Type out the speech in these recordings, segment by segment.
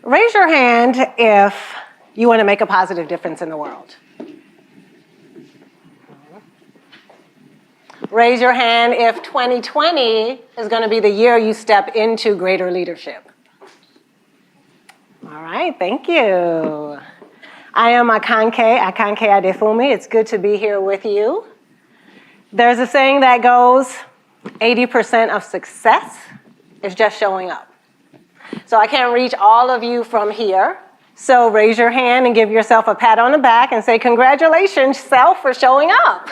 Raise your hand if you want to make a positive difference in the world. Raise your hand if 2020 is going to be the year you step into greater leadership. All right, thank you. I am Akanke Adefumi. It's good to be here with you. There's a saying that goes, 80% of success is just showing up. So I can't reach all of you from here. So raise your hand and give yourself a pat on the back and say, congratulations, self, for showing up.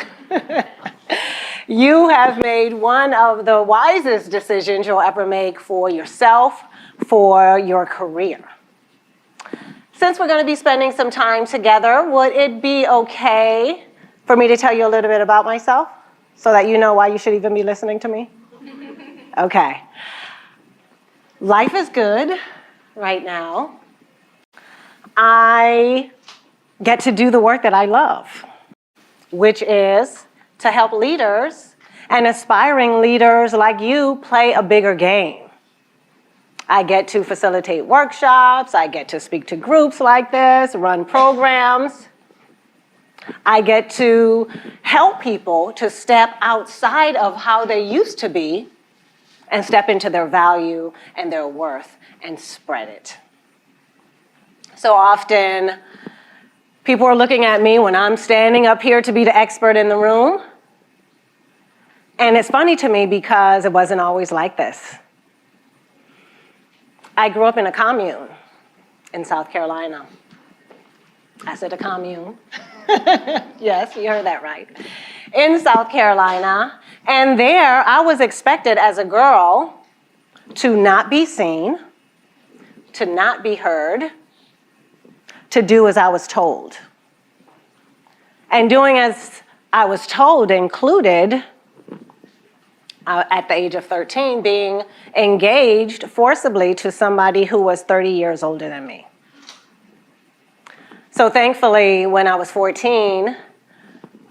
You have made one of the wisest decisions you'll ever make for yourself, for your career. Since we're going to be spending some time together, would it be okay for me to tell you a little bit about myself so that you know why you should even be listening to me? Okay. Life is good right now. I get to do the work that I love, which is to help leaders and aspiring leaders like you play a bigger game. I get to facilitate workshops. I get to speak to groups like this, run programs. I get to help people to step outside of how they used to be and step into their value and their worth and spread it. So often, people are looking at me when I'm standing up here to be the expert in the room. And it's funny to me because it wasn't always like this. I grew up in a commune in South Carolina. I said a commune. Yes, you heard that right. In South Carolina. And there, I was expected as a girl to not be seen, to not be heard, to do as I was told. And doing as I was told included, at the age of 13, being engaged forcibly to somebody who was 30 years older than me. So thankfully, when I was 14,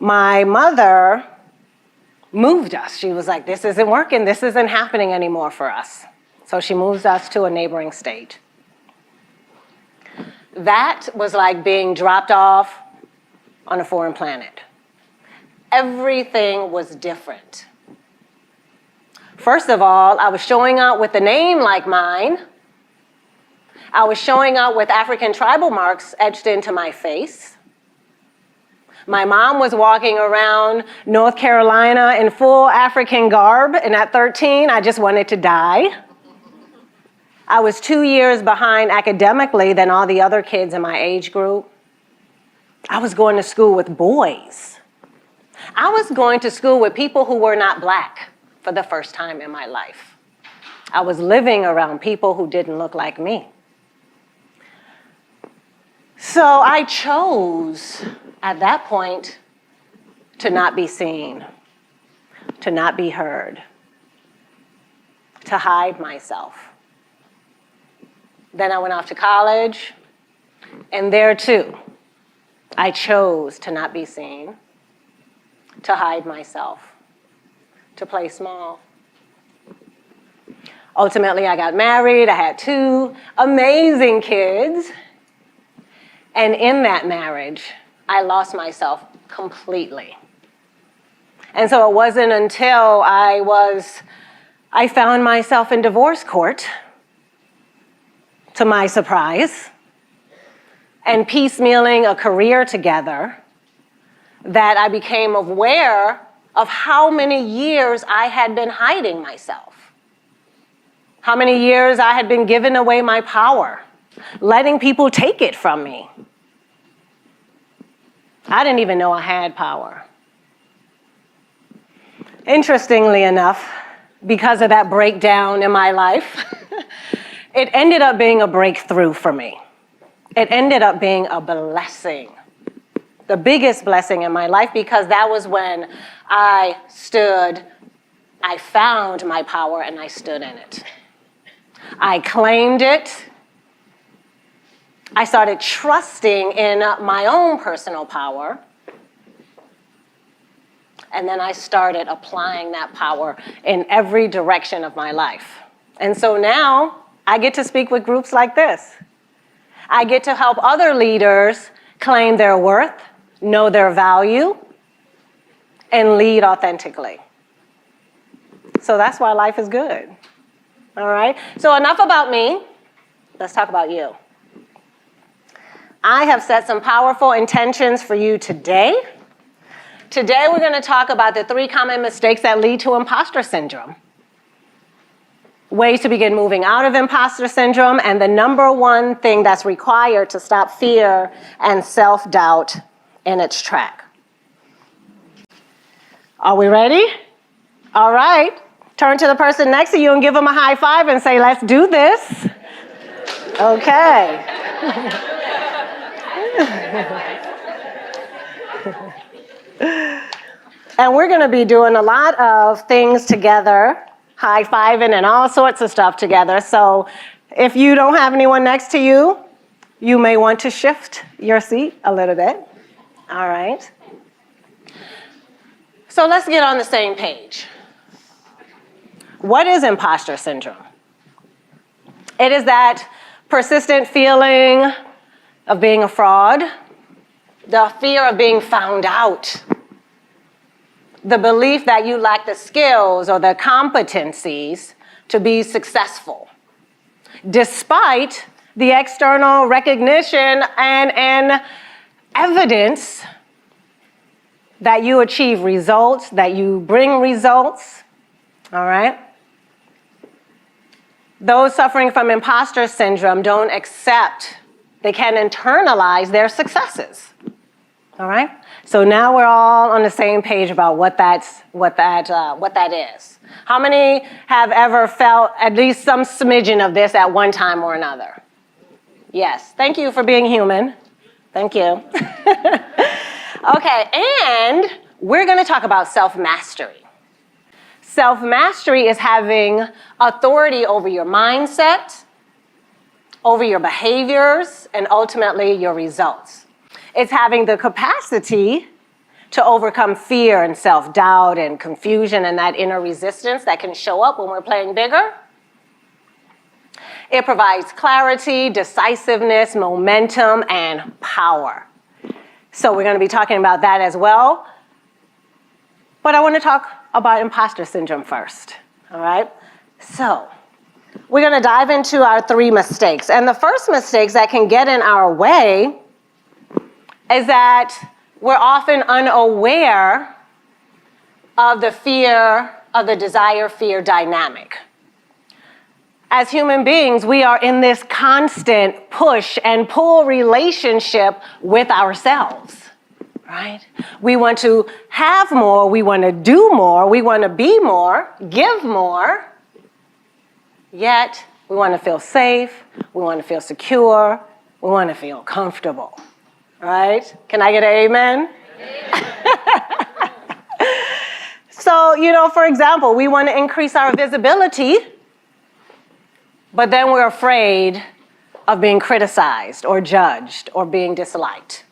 my mother moved us. She was like, this isn't working, this isn't happening anymore for us. So she moves us to a neighboring state. That was like being dropped off on a foreign planet. Everything was different. First of all, I was showing up with a name like mine. I was showing up with African tribal marks etched into my face. My mom was walking around North Carolina in full African garb, and at 13, I just wanted to die. I was 2 years behind academically than all the other kids in my age group. I was going to school with boys. I was going to school with people who were not Black for the first time in my life. I was living around people who didn't look like me. So I chose at that point to not be seen, to not be heard, to hide myself. Then I went off to college, and there too, I chose to not be seen, to hide myself, to play small. Ultimately, I got married. I had 2 amazing kids. And in that marriage, I lost myself completely. And so it wasn't until I found myself in divorce court, to my surprise, and piecemealing a career together, that I became aware of how many years I had been hiding myself. How many years I had been giving away my power, letting people take it from me. I didn't even know I had power. Interestingly enough, because of that breakdown in my life, it ended up being a breakthrough for me. It ended up being a blessing, the biggest blessing in my life, because that was when I found my power and I stood in it. I claimed it. I started trusting in my own personal power. And then I started applying that power in every direction of my life. And so now I get to speak with groups like this. I get to help other leaders claim their worth, know their value, and lead authentically. So that's why life is good. All right? So enough about me. Let's talk about you. I have set some powerful intentions for you today. Today we're going to talk about the 3 common mistakes that lead to imposter syndrome. Ways to begin moving out of imposter syndrome, and the number 1 thing that's required to stop fear and self-doubt in its track. Are we ready? All right. Turn to the person next to you and give them a high five and say, let's do this. Okay. And we're going to be doing a lot of things together, high-fiving and all sorts of stuff together. So if you don't have anyone next to you, you may want to shift your seat a little bit. All right. So let's get on the same page. What is imposter syndrome? It is that persistent feeling of being a fraud, the fear of being found out, the belief that you lack the skills or the competencies to be successful, despite the external recognition and evidence that you achieve results, that you bring results, all right? Those suffering from imposter syndrome don't accept, they can't internalize their successes, all right? So now we're all on the same page about what that is. How many have ever felt at least some smidgen of this at one time or another? Yes, thank you for being human. Thank you. Okay, and we're going to talk about self-mastery. Self-mastery is having authority over your mindset, over your behaviors, and ultimately your results. It's having the capacity to overcome fear and self-doubt and confusion and that inner resistance that can show up when we're playing bigger. It provides clarity, decisiveness, momentum, and power. So we're going to be talking about that as well. But I want to talk about imposter syndrome first, all right? So we're going to dive into our 3 mistakes. And the first mistakes that can get in our way is that we're often unaware of the fear, of the desire-fear dynamic. As human beings, we are in this constant push and pull relationship with ourselves, right? We want to have more, we want to do more, we want to be more, give more, yet we want to feel safe, we want to feel secure, we want to feel comfortable, right? Can I get an amen? So, for example, we want to increase our visibility, but then we're afraid of being criticized or judged or being disliked.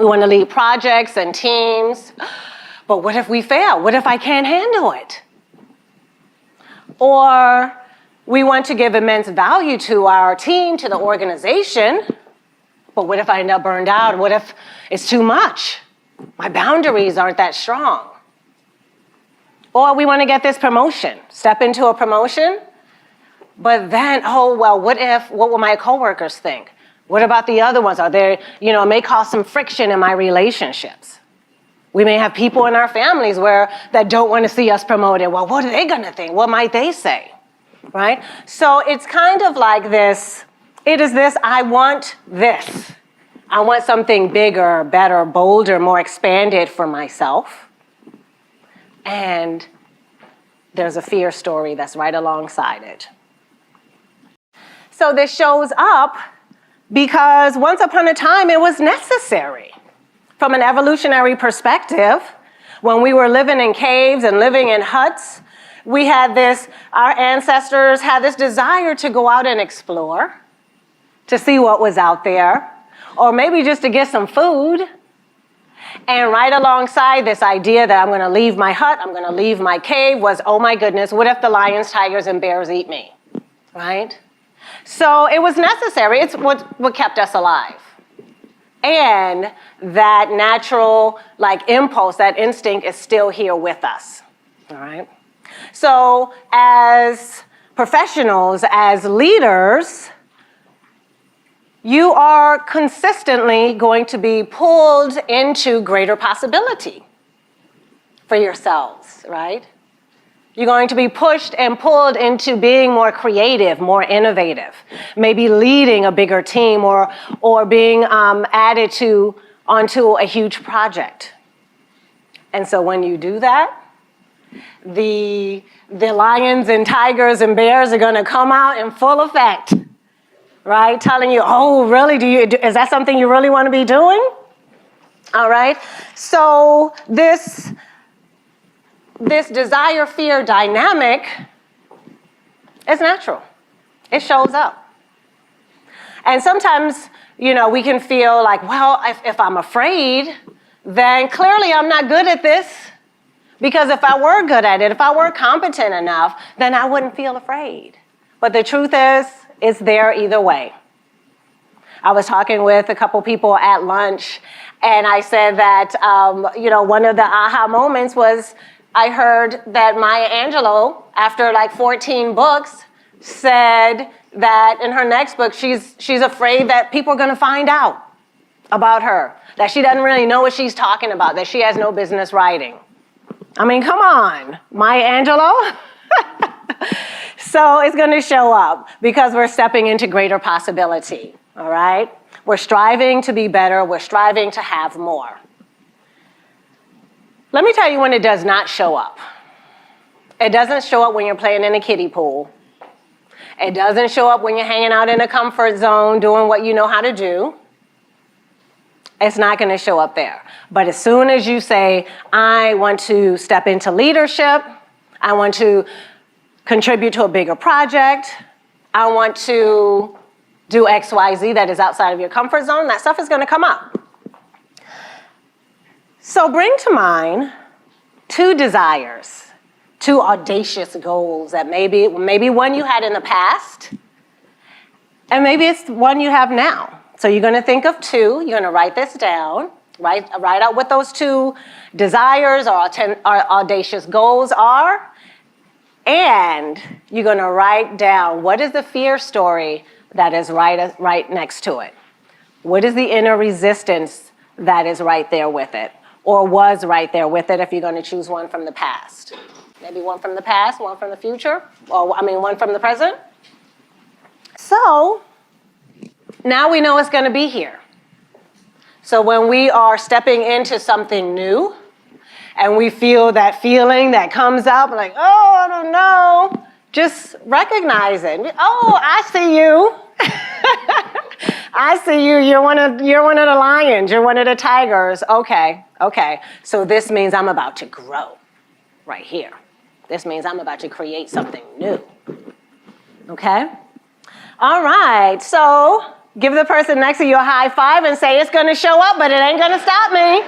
We want to lead projects and teams, but what if we fail? What if I can't handle it? Or we want to give immense value to our team, to the organization, but what if I end up burned out? What if it's too much? My boundaries aren't that strong. Or we want to get this promotion, step into a promotion, but then, what will my coworkers think? What about the other ones? Are there, it may cause some friction in my relationships. We may have people in our families that don't want to see us promoted. Well, what are they going to think? What might they say, right? So it's kind of like this. It is this, I want this. I want something bigger, better, bolder, more expanded for myself. And there's a fear story that's right alongside it. So this shows up because once upon a time it was necessary. From an evolutionary perspective, when we were living in caves and living in huts, our ancestors had this desire to go out and explore, to see what was out there, or maybe just to get some food. And right alongside this idea that I'm going to leave my hut, I'm going to leave my cave was, oh my goodness, what if the lions, tigers, and bears eat me, right? So it was necessary. It's what kept us alive. And that natural impulse, that instinct is still here with us. All right? So as professionals, as leaders, you are consistently going to be pulled into greater possibility for yourselves, right? You're going to be pushed and pulled into being more creative, more innovative, maybe leading a bigger team or being added onto a huge project. And so when you do that, the lions and tigers and bears are going to come out in full effect, right? Telling you, oh, really? Is that something you really want to be doing? All right. So this desire-fear dynamic is natural. It shows up. And sometimes, we can feel like, well, if I'm afraid, then clearly I'm not good at this. Because if I were good at it, if I were competent enough, then I wouldn't feel afraid. But the truth is, it's there either way. I was talking with a couple people at lunch, and I said that, one of the aha moments was I heard that Maya Angelou, after 14 books, said that in her next book, she's afraid that people are going to find out about her, that she doesn't really know what she's talking about, that she has no business writing. I mean, come on, Maya Angelou. So it's going to show up because we're stepping into greater possibility, all right? We're striving to be better. We're striving to have more. Let me tell you when it does not show up. It doesn't show up when you're playing in a kiddie pool. It doesn't show up when you're hanging out in a comfort zone doing what you know how to do. It's not going to show up there. But as soon as you say, I want to step into leadership, I want to contribute to a bigger project, I want to do X, Y, Z that is outside of your comfort zone, that stuff is going to come up. So bring to mind 2 desires, 2 audacious goals that maybe one you had in the past, and maybe it's one you have now. So you're going to think of 2. You're going to write this down. Write out what those 2 desires or audacious goals are. And you're going to write down what is the fear story that is right next to it. What is the inner resistance that is right there with it, or was right there with it if you're going to choose one from the past. Maybe one from the past, one from the future, one from the present. So now we know it's going to be here. So when we are stepping into something new and we feel that feeling that comes up, like, oh, I don't know, just recognize it. Oh, I see you. I see you. You're one of the lions. You're one of the tigers. Okay. So this means I'm about to grow right here. This means I'm about to create something new. Okay? All right. So give the person next to you a high five and say, it's going to show up, but it ain't going to stop me.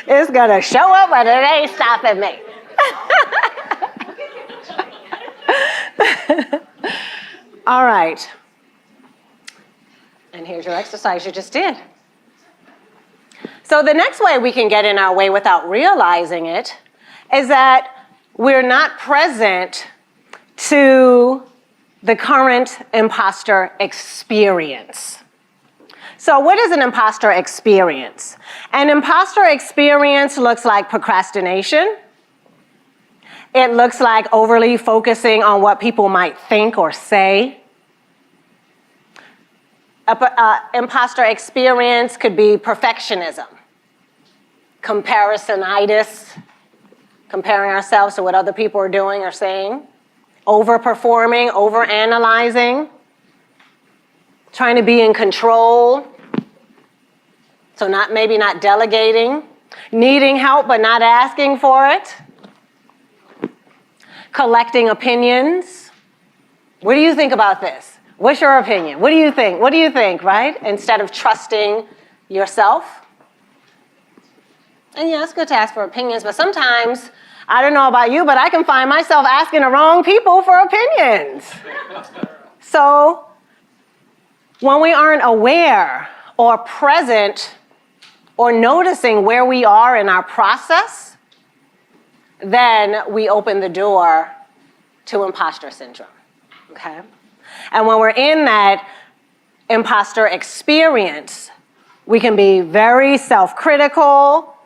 It's going to show up, but it ain't stopping me. All right. And here's your exercise you just did. So the next way we can get in our way without realizing it is that we're not present to the current imposter experience. So what is an imposter experience? An imposter experience looks like procrastination. It looks like overly focusing on what people might think or say. Imposter experience could be perfectionism, comparisonitis, comparing ourselves to what other people are doing or saying, overperforming, overanalyzing, trying to be in control, so maybe not delegating, needing help but not asking for it, collecting opinions. What do you think about this? What's your opinion? What do you think? What do you think, right? Instead of trusting yourself. And yeah, it's good to ask for opinions, but sometimes, I don't know about you, but I can find myself asking the wrong people for opinions. So when we aren't aware or present or noticing where we are in our process, then we open the door to imposter syndrome, okay? And when we're in that imposter experience, we can be very self-critical,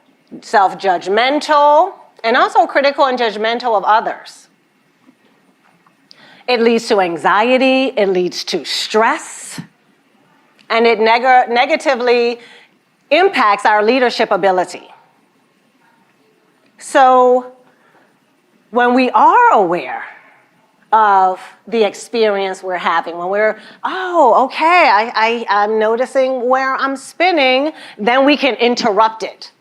self-judgmental, and also critical and judgmental of others. It leads to anxiety, it leads to stress, and it negatively impacts our leadership ability. So when we are aware of the experience we're having, when we're, oh, okay, I'm noticing where I'm spinning, then we can interrupt it.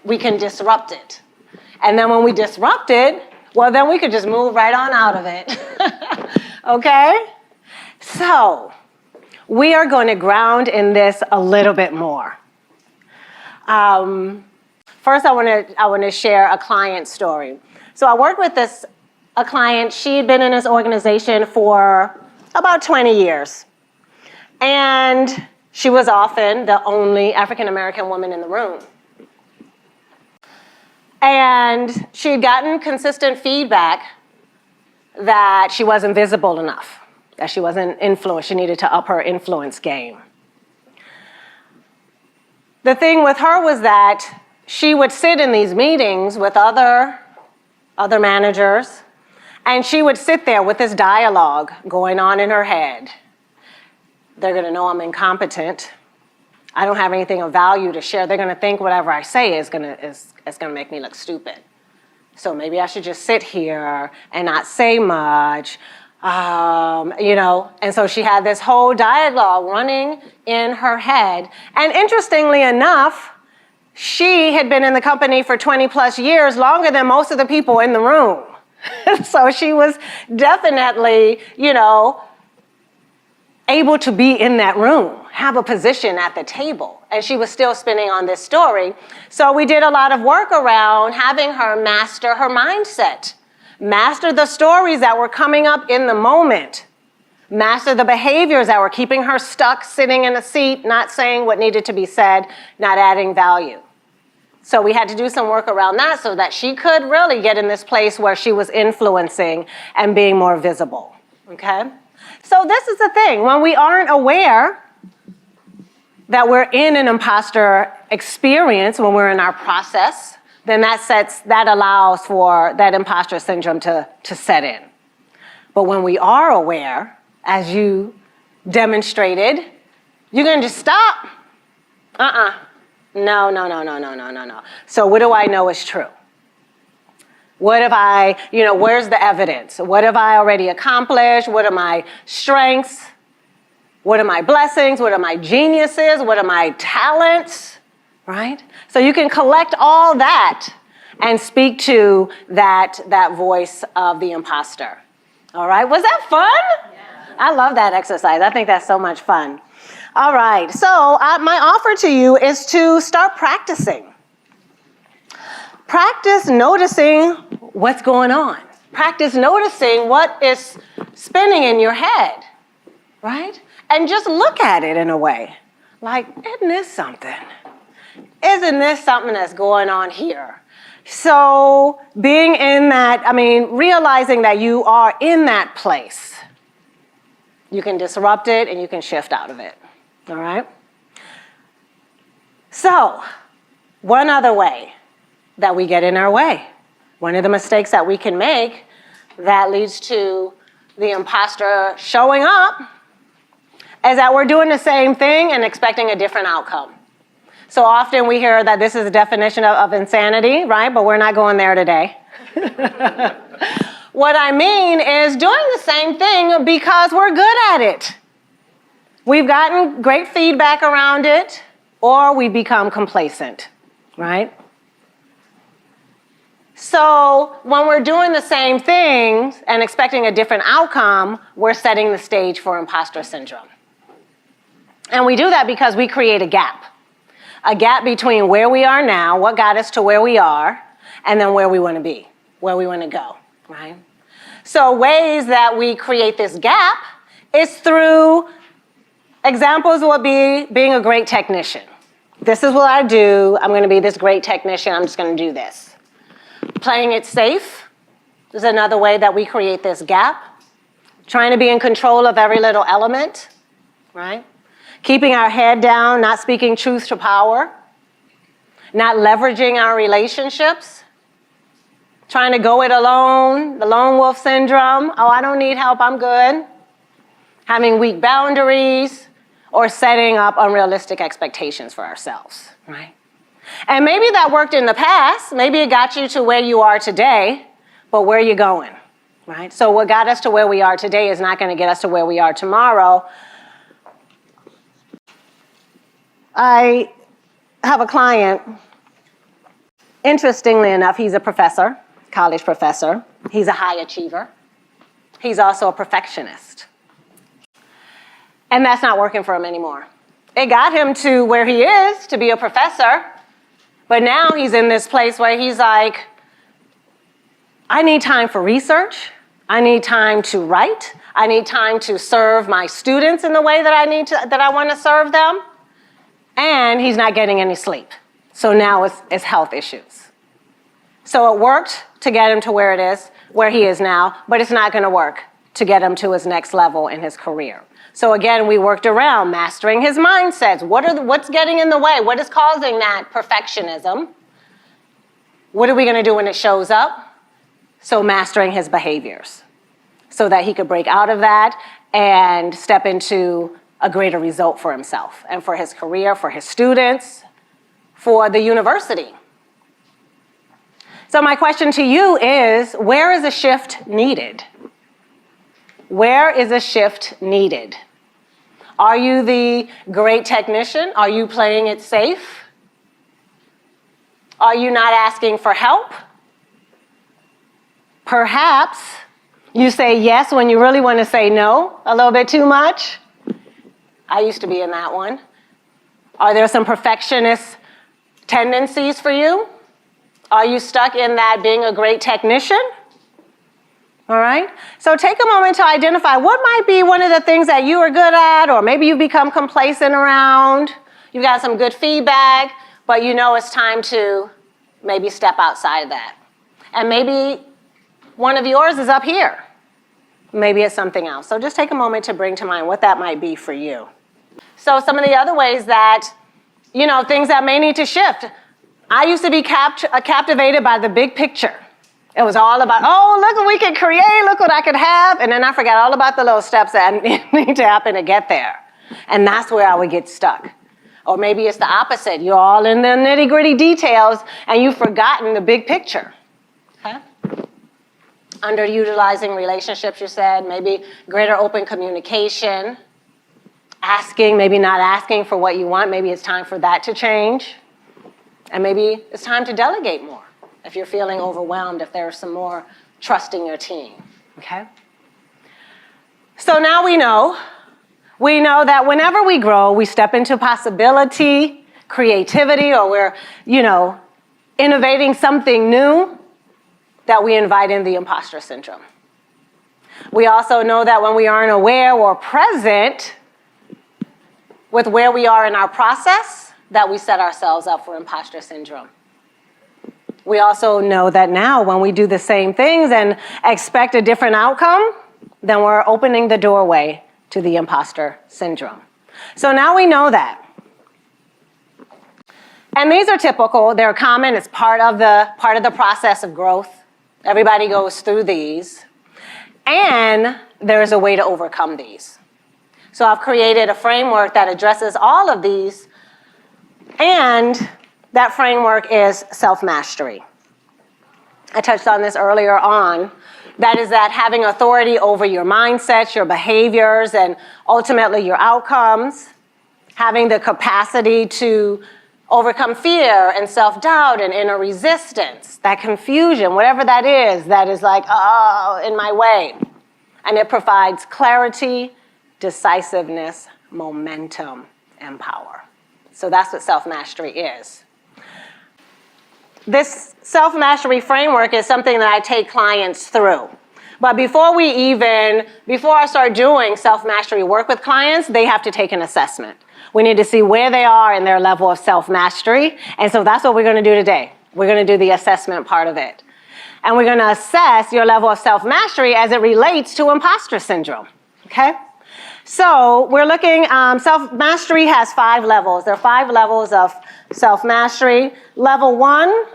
We can disrupt it. And then when we disrupt it, well, then we could just move right on out of it. Okay? So we are going to ground in this a little bit more. First, I want to share a client story. So I worked with a client. She'd been in this organization for about 20 years. And she was often the only African-American woman in the room. And she had gotten consistent feedback that she wasn't visible enough, that she wasn't influenced. She needed to up her influence game. The thing with her was that she would sit in these meetings with other managers, and she would sit there with this dialogue going on in her head. They're going to know I'm incompetent. I don't have anything of value to share. They're going to think whatever I say is going to make me look stupid. So maybe I should just sit here and not say much, And so she had this whole dialogue running in her head. And interestingly enough, she had been in the company for 20 plus years, longer than most of the people in the room. So she was definitely, able to be in that room, have a position at the table. And she was still spinning on this story. So we did a lot of work around having her master her mindset, master the stories that were coming up in the moment, master the behaviors that were keeping her stuck, sitting in a seat, not saying what needed to be said, not adding value. So we had to do some work around that so that she could really get in this place where she was influencing and being more visible, okay? So this is the thing. When we aren't aware that we're in an imposter experience, when we're in our process, then that allows for that imposter syndrome to set in. But when we are aware, as you demonstrated, you're going to just stop. No. So what do I know is true? What have I, where's the evidence? What have I already accomplished? What are my strengths? What are my blessings? What are my geniuses? What are my talents? Right? So you can collect all that and speak to that voice of the imposter. All right? Was that fun? Yeah. I love that exercise. I think that's so much fun. All right. So my offer to you is to start practicing. Practice noticing what's going on. Practice noticing what is spinning in your head, right? And just look at it in a way. Like, isn't this something? Isn't this something that's going on here? So being in that, realizing that you are in that place, you can disrupt it and you can shift out of it, all right? So one other way that we get in our way. One of the mistakes that we can make that leads to the imposter showing up is that we're doing the same thing and expecting a different outcome. So often we hear that this is a definition of insanity, right? But we're not going there today. What I mean is doing the same thing because we're good at it. We've gotten great feedback around it, or we become complacent, right? So when we're doing the same things and expecting a different outcome, we're setting the stage for imposter syndrome. And we do that because we create a gap A gap between where we are now, what got us to where we are, and then where we want to be, where we want to go, right? So ways that we create this gap is through examples would be being a great technician. This is what I do. I'm going to be this great technician. I'm just going to do this. Playing it safe is another way that we create this gap. Trying to be in control of every little element, right? Keeping our head down, not speaking truth to power. Not leveraging our relationships. Trying to go it alone, the lone wolf syndrome. Oh, I don't need help, I'm good. Having weak boundaries, or setting up unrealistic expectations for ourselves, right? And maybe that worked in the past. Maybe it got you to where you are today, but where are you going, right? So what got us to where we are today is not going to get us to where we are tomorrow. I have a client, interestingly enough, he's a professor, college professor. He's a high achiever. He's also a perfectionist. And that's not working for him anymore. It got him to where he is, to be a professor, but now he's in this place where he's like, I need time for research. I need time to write. I need time to serve my students in the way that I want to serve them. And he's not getting any sleep. So now it's health issues. So it worked to get him to where he is now, but it's not going to work to get him to his next level in his career. So again, we worked around mastering his mindsets. What's getting in the way? What is causing that perfectionism? What are we going to do when it shows up? So mastering his behaviors so that he could break out of that and step into a greater result for himself and for his career, for his students, for the university. So my question to you is, where is a shift needed? Where is a shift needed? Are you the great technician? Are you playing it safe? Are you not asking for help? Perhaps you say yes when you really want to say no a little bit too much. I used to be in that one. Are there some perfectionist tendencies for you? Are you stuck in that being a great technician? All right? So take a moment to identify what might be one of the things that you are good at, or maybe you've become complacent around. You've got some good feedback, but you know it's time to maybe step outside of that. And maybe one of yours is up here. Maybe it's something else. So just take a moment to bring to mind what that might be for you. So some of the other ways that, things that may need to shift. I used to be captivated by the big picture. It was all about, oh, look what we can create, look what I could have. And then I forgot all about the little steps that need to happen to get there. And that's where I would get stuck. Or maybe it's the opposite. You're all in the nitty-gritty details and you've forgotten the big picture. Okay? Underutilizing relationships, you said. Maybe greater open communication. Asking, maybe not asking for what you want. Maybe it's time for that to change. And maybe it's time to delegate more if you're feeling overwhelmed, if there's some more trust in your team, okay? So now we know that whenever we grow, we step into possibility, creativity, or we're, innovating something new, that we invite in the imposter syndrome. We also know that when we aren't aware or present with where we are in our process, that we set ourselves up for imposter syndrome. We also know that now when we do the same things and expect a different outcome, then we're opening the doorway to the imposter syndrome. So now we know that. And these are typical, they're common, it's part of the process of growth. Everybody goes through these. And there's a way to overcome these. So I've created a framework that addresses all of these, and that framework is self-mastery. I touched on this earlier on. That is that having authority over your mindsets, your behaviors, and ultimately your outcomes. Having the capacity to overcome fear and self-doubt and inner resistance, that confusion, whatever that is like, oh, in my way. And it provides clarity, decisiveness, momentum, and power. So that's what self-mastery is. This self-mastery framework is something that I take clients through. But before I start doing self-mastery work with clients, they have to take an assessment. We need to see where they are in their level of self-mastery. And so that's what we're going to do today. We're going to do the assessment part of it. And we're going to assess your level of self-mastery as it relates to imposter syndrome. Okay? So we're looking, self-mastery has 5 levels. There are 5 levels of self-mastery. Level 1,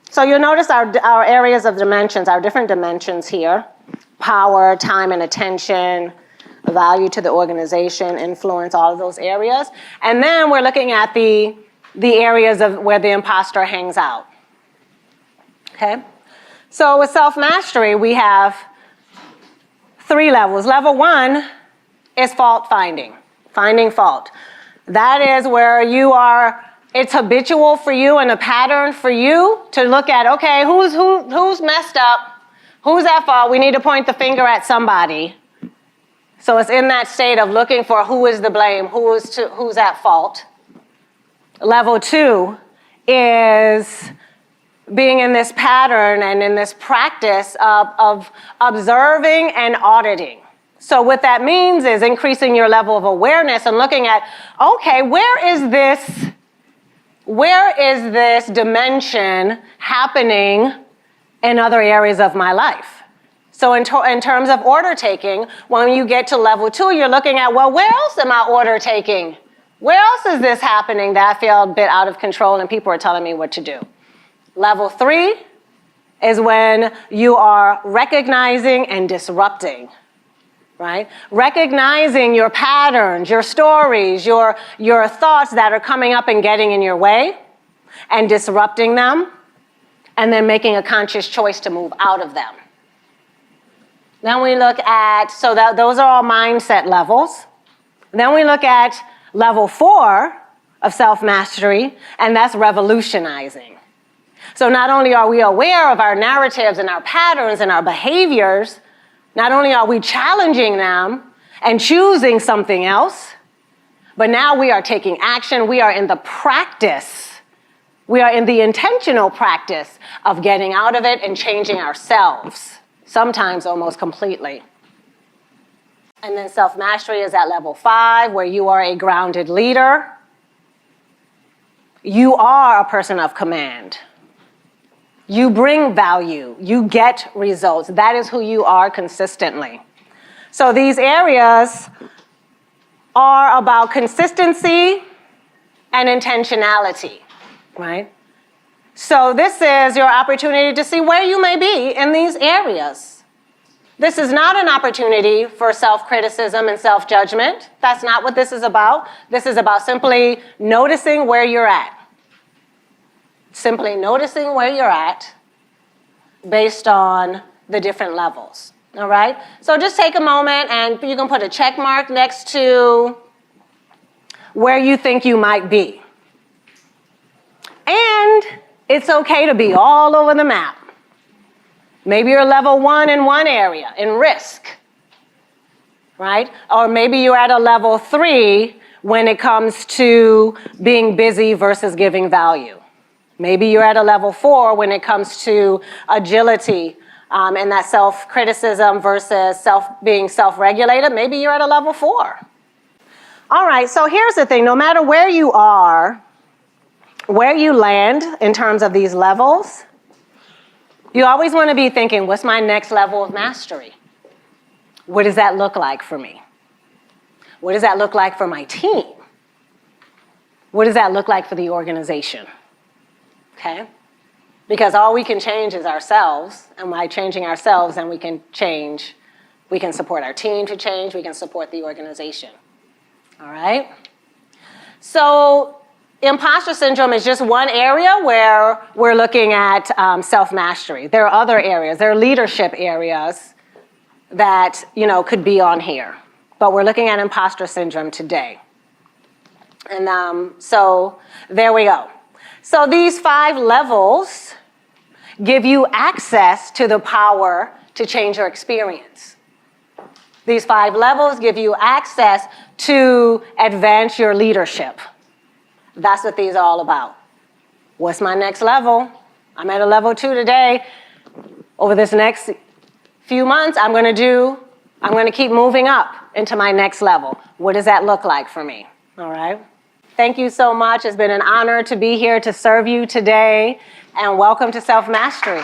so you'll notice our areas of dimensions, our different dimensions here. Power, time and attention, value to the organization, influence, all of those areas. And then we're looking at the areas of where the imposter hangs out. Okay? So with self-mastery, we have 3 levels. Level 1 is fault finding fault. That is where it's habitual for you and a pattern for you to look at, okay, who's messed up? Who's at fault? We need to point the finger at somebody. So it's in that state of looking for who is the blame, who's at fault. Level 2 is being in this pattern and in this practice of observing and auditing. So what that means is increasing your level of awareness and looking at, okay, where is this dimension happening in other areas of my life? So in terms of order taking, when you get to level 2, you're looking at, well, where else am I order taking? Where else is this happening that I feel a bit out of control and people are telling me what to do? Level 3 is when you are recognizing and disrupting, right? Recognizing your patterns, your stories, your thoughts that are coming up and getting in your way and disrupting them, and then making a conscious choice to move out of them. Then we look at, those are all mindset levels. Then we look at level 4 of self-mastery, and that's revolutionizing. So not only are we aware of our narratives and our patterns and our behaviors, not only are we challenging them and choosing something else, but now we are taking action. We are in the practice. We are in the intentional practice of getting out of it and changing ourselves, sometimes almost completely. And then self-mastery is at level 5, where you are a grounded leader. You are a person of command. You bring value. You get results. That is who you are consistently. So these areas are about consistency and intentionality, right? So this is your opportunity to see where you may be in these areas. This is not an opportunity for self-criticism and self-judgment. That's not what this is about. This is about simply noticing where you're at. Simply noticing where you're at based on the different levels, all right? So just take a moment and you can put a check mark next to where you think you might be. And it's okay to be all over the map. Maybe you're level 1 in one area, in risk, right? Or maybe you're at a level 3 when it comes to being busy versus giving value. Maybe you're at a level 4 when it comes to agility and that self-criticism versus being self-regulated. Maybe you're at a level 4. All right, so here's the thing. No matter where you are, where you land in terms of these levels, you always want to be thinking, what's my next level of mastery? What does that look like for me? What does that look like for my team? What does that look like for the organization? Okay? Because all we can change is ourselves, and by changing ourselves, then we can support our team to change, we can support the organization. All right? So imposter syndrome is just one area where we're looking at self-mastery. There are other areas. There are leadership areas that, could be on here. But we're looking at imposter syndrome today. And so there we go. So these 5 levels give you access to the power to change your experience. These 5 levels give you access to advance your leadership, That's what these are all about. What's my next level? I'm at a level 2 today. Over this next few months, I'm going to keep moving up into my next level. What does that look like for me? All right. Thank you so much. It's been an honor to be here to serve you today, and welcome to Self Mastery.